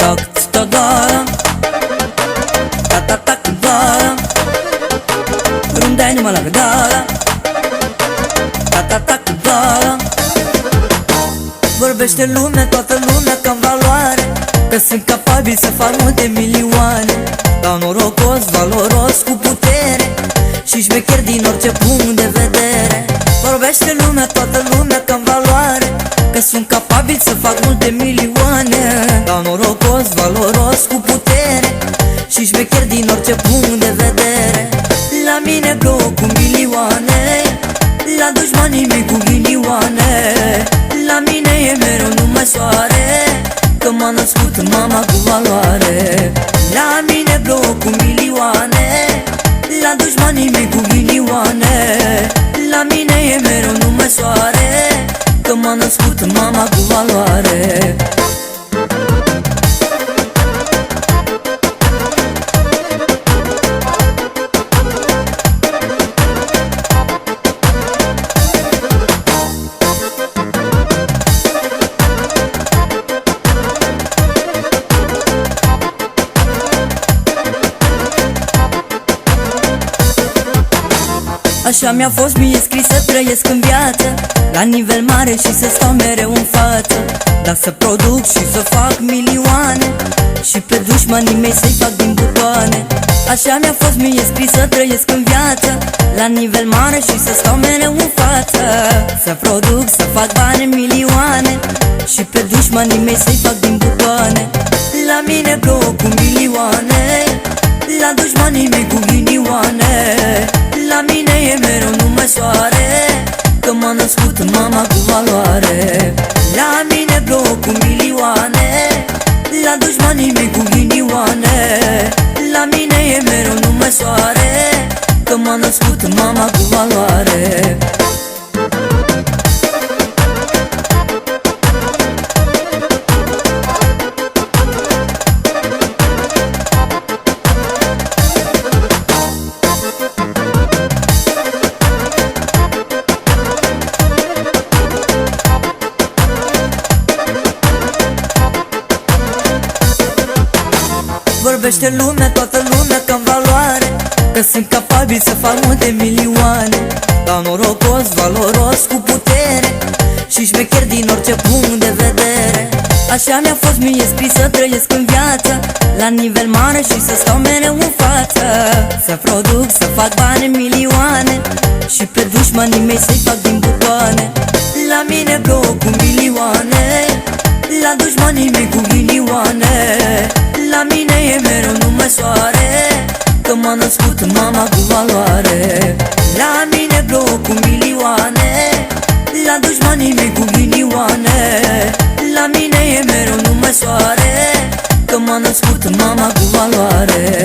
tac tagara, ta ta ta tagara, rundai numai la gădara, ta ta ta tagara. Vorbește lumea, toată lumea că-n valoare, că sunt capabil să fac multe milioane. Dau norocos, valoros, cu putere și șmecher din orice punct de vedere. Vorbește lumea, toată lumea că-n valoare, că sunt capabil să fac multe milioane. Dau norocos, valoros, cu putere și șmecher din orice punct de vedere. La mine plouă cu milioane, la dușmanii mei cu ghinioane. La mine e mereu numai soare, că m-a născut mama cu valoare. La mine plouă cu milioane, la dușmanii mei cu ghinioane. La mine e mereu numai soare, că m-a născut mama cu valoare. Așa mi-a fost mie scris să trăiesc în viață, la nivel mare și să stau mereu în față. Dar să produc și să fac milioane, și pe dușmanii mei să-i fac din butoane. Așa mi-a fost mie scris să trăiesc în viață, la nivel mare și să stau mereu în față. Să produc, să fac bani, milioane, și pe dușmanii mei să-i fac din butoane. La mine plouă cu milioane, la dușmanii mei cu ghinioane. La mine e mereu numai soare, că m-a născut mama cu valoare. La mine plouă cu milioane, la dușmanii mei cu ghinioane. La mine e mereu numai soare, că m-a născut mama cu valoare. Vorbește lumea, toată lumea că-n valoare, că sunt capabil să fac multe milioane. Dau norocos, valoros, cu putere și șmecher din orice punct de vedere. Așa mi-a fost mie scris să trăiesc în viață, la nivel mare și să stau mereu în față. Să produc, să fac bani, milioane, și pe dușmanii mei să-i fac din butoane. La mine plouă cu milioane, la dușmanii mei cu ghinioane. La mine e mereu numai soare, că m-a născut mama cu valoare. La mine plouă cu milioane, la dușmanii mei cu ghinioane. La mine e mereu numai soare, că m-a născut mama cu valoare.